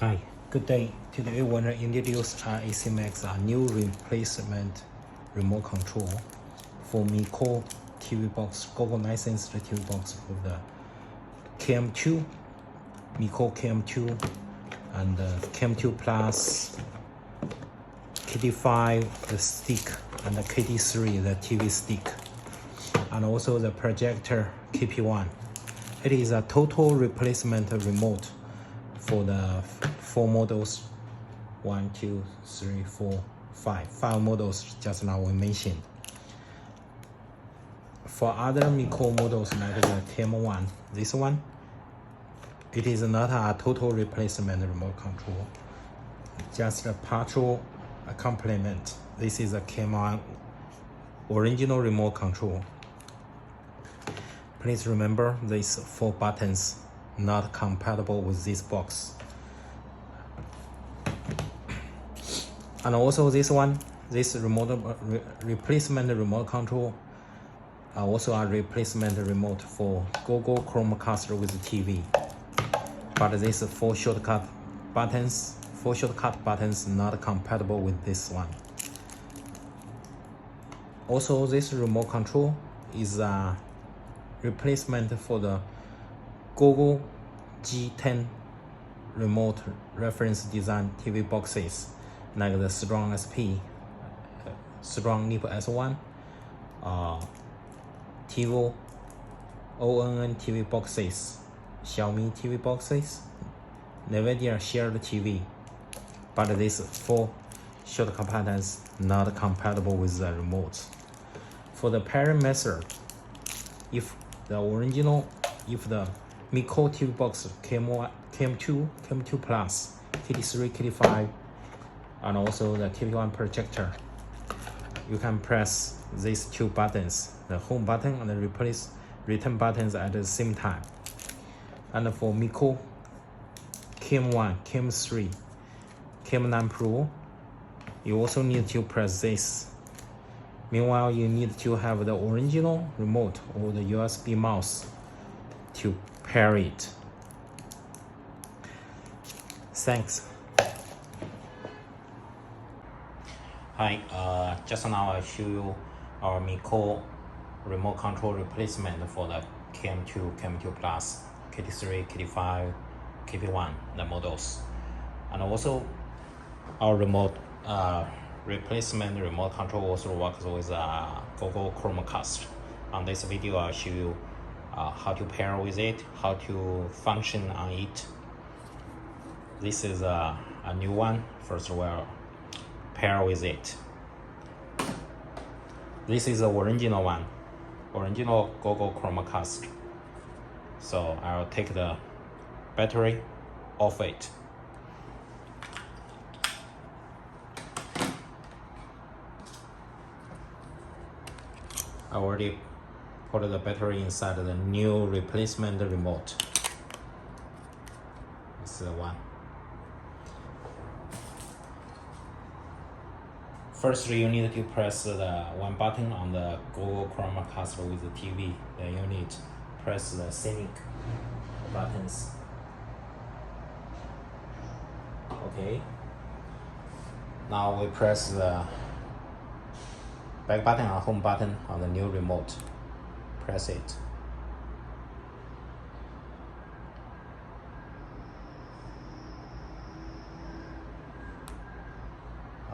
Hi, good day. Today I want to introduce a cemax, a new replacement remote control for MECOOL TV box, Google licensed TV box with the KM2, MECOOL KM2, and KM2 Plus, KD5, the stick, and the KD3, the TV stick, and also the projector KP1. It is a total replacement remote for the 4 models, 1, 2, 3, 4, 5 models just now we mentioned. For other MECOOL models like the KM1, this one, it is not a total replacement remote control, just a partial complement. This is a KM1 original remote control. Please remember these 4 buttons not compatible with this box. And also this one, this replacement remote control, also a replacement remote for Google Chromecast with TV. But these 4 shortcut buttons not compatible with this one. Also, this remote control is a replacement for the Google G10 remote reference design TV boxes like the Strong SP, Strong Nip S1, TiVo, ONN TV boxes, Xiaomi TV boxes, NVIDIA shared TV. But these 4 shortcut buttons not compatible with the remote. For the pairing method, if the MECOOL TV box KM1, KM2, KM2 Plus, KD3, KD5, and also the KP1 projector, you can press these 2 buttons, the home button and the return buttons at the same time. And for MECOOL KM1, KM3, KM9 Pro, you also need to press this. Meanwhile, you need to have the original remote or the USB mouse to pair it. Thanks. Hi, just now I show you our MECOOL remote control replacement for the KM2, KM2 Plus, KD3, KD5, KP1, the models. And also our remote replacement remote control also works with Google Chromecast. On this video, I'll show you how to pair with it, how to function on it. This is a new one. First of all, pair with it. This is the original one, original Google Chromecast. So I'll take the battery off it. I already put the battery inside the new replacement remote. This is the one. First, you need to press the 1 button on the Google Chromecast with the TV. Then you need to press the cemax buttons. Okay. Now we press the back button and home button on the new remote. Press it.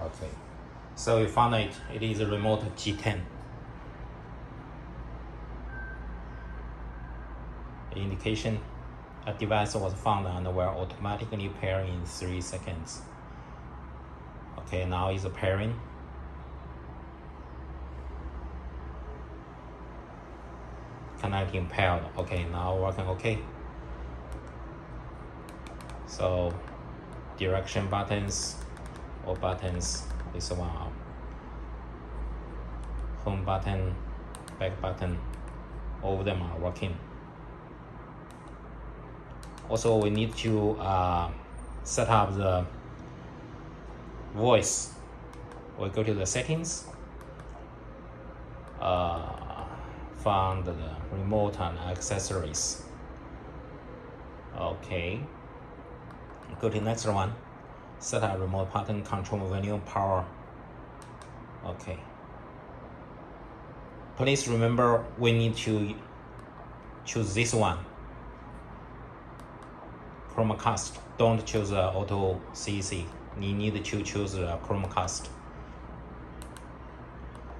Okay. So we found it. It is a remote G10. The indication a device was found and will automatically pair in 3 seconds. Okay, now is pairing. Connecting paired. Okay, now working okay. So direction buttons, all buttons, this one up. Home button, back button, all of them are working. Also, we need to set up the voice. We go to the settings, find the remote and accessories. Okay, Go to next one. Set a remote button, control venue, power. Okay. Please remember we need to choose this one. Chromecast. Don't choose auto CEC. You need to choose Chromecast.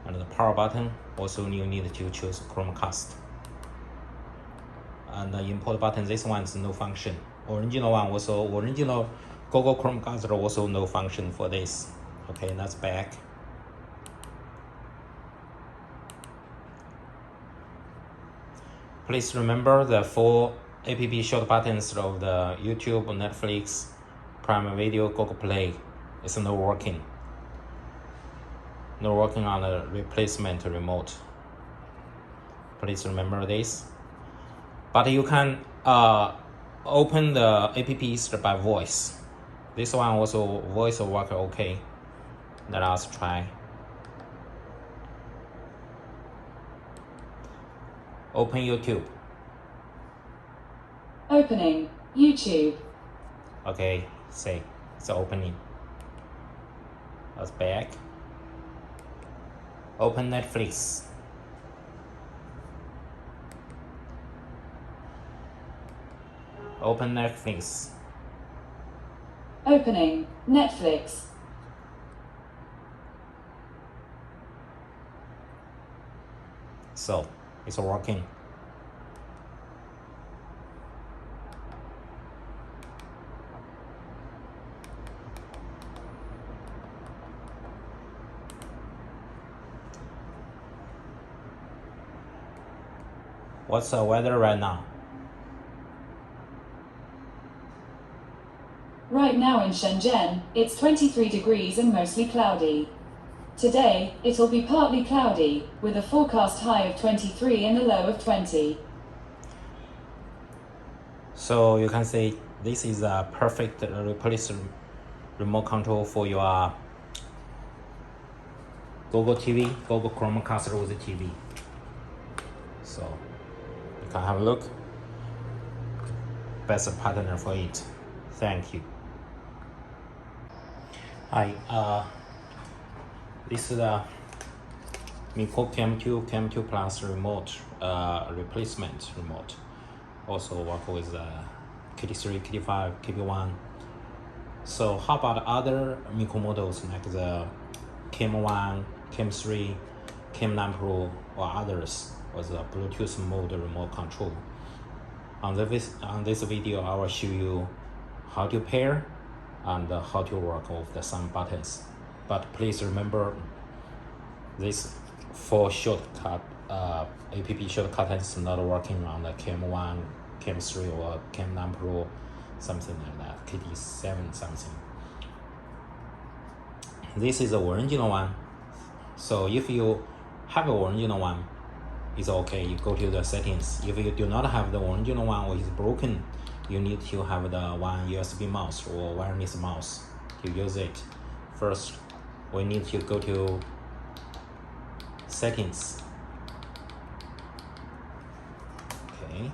And the power button, also you need to choose Chromecast. And the import button, this one is no function. Original one also, original Google Chromecast also no function for this. Okay, that's back. Please remember the 4 app short buttons of the YouTube, Netflix, Prime Video, Google Play. It's not working. Not working on the replacement remote. Please remember this. But you can open the apps by voice. This one also voice will work okay. Let us try. Open YouTube. Opening YouTube. Okay, say it's opening. That's back. Open Netflix. Open Netflix. Opening Netflix. So it's working. What's the weather right now? Right now in Shenzhen, it's 23 degrees and mostly cloudy. Today, it'll be partly cloudy, with a forecast high of 23 and a low of 20. So you can say this is a perfect remote control for your Google TV, Google Chromecast with the TV. So you can have a look. Best partner for it. Thank you. Hi, this is the MECOOL KM2, KM2 Plus remote replacement remote. Also work with KD3, KD5, KD1. So how about other MECOOL models like the KM1, KM3, KM9 Pro or others with a Bluetooth mode remote control? On this video, I will show you how to pair and how to work with some buttons. But please remember this 4 shortcut app shortcut is not working on the KM1, KM3 or KM9 Pro, something like that, KD7 something. This is the original one. So if you have the original one, it's okay, you go to the settings. If you do not have the original one or it's broken, you need to have the one USB mouse or wireless mouse to use it. First, we need to go to settings. Okay.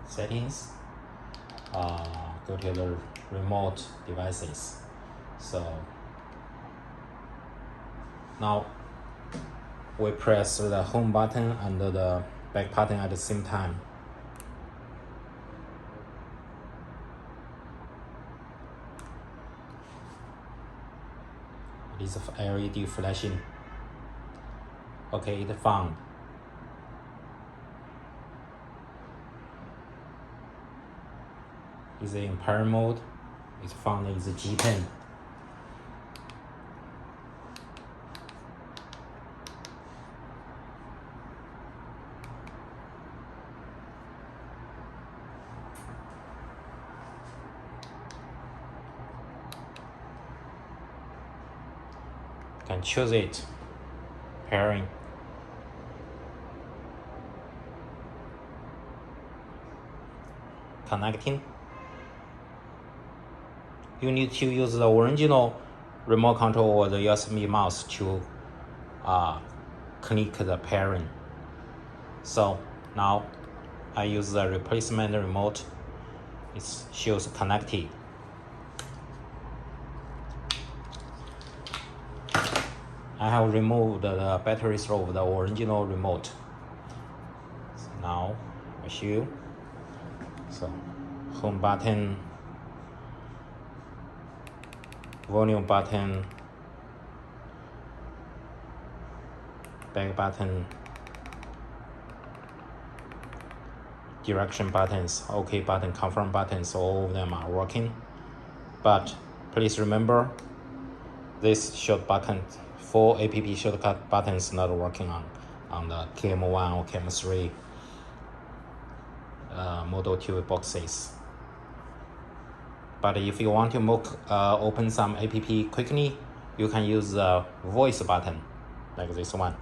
Settings. Go to the remote devices. So now we press the home button and the back button at the same time. It is LED flashing. Okay, it found. Is it in pair mode? It's found is a G10. Can choose it. Pairing. Connecting. You need to use the original remote control or the USB mouse to click the pairing. So now I use the replacement remote. It shows connected. I have removed the batteries of the original remote. So now I show you. So home button, volume button, back button, direction buttons, OK button, confirm buttons, all of them are working. But please remember, this short button, 4 app shortcut buttons not working on the KM1 or KM3 model TV boxes. But if you want to open some app quickly, you can use the voice button, like this one.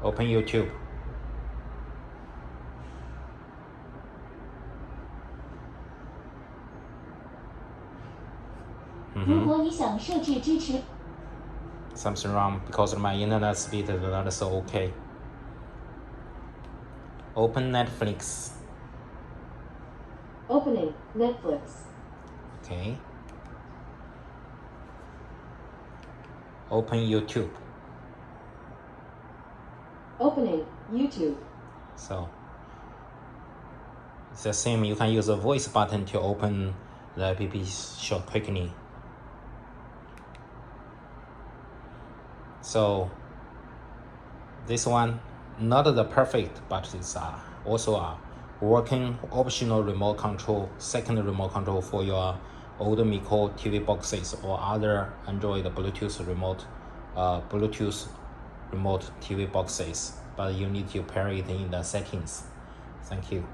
Open YouTube. Something wrong because my internet speed is not so okay. Open Netflix. Opening Netflix. Okay. Open YouTube. Opening YouTube. So it's the same. You can use the voice button to open the app short quickly. So this one, not the perfect, but it's also a working optional remote control, second remote control for your old MECOOL TV boxes or other Android Bluetooth remote TV boxes. But you need to pair it in the settings. Thank you.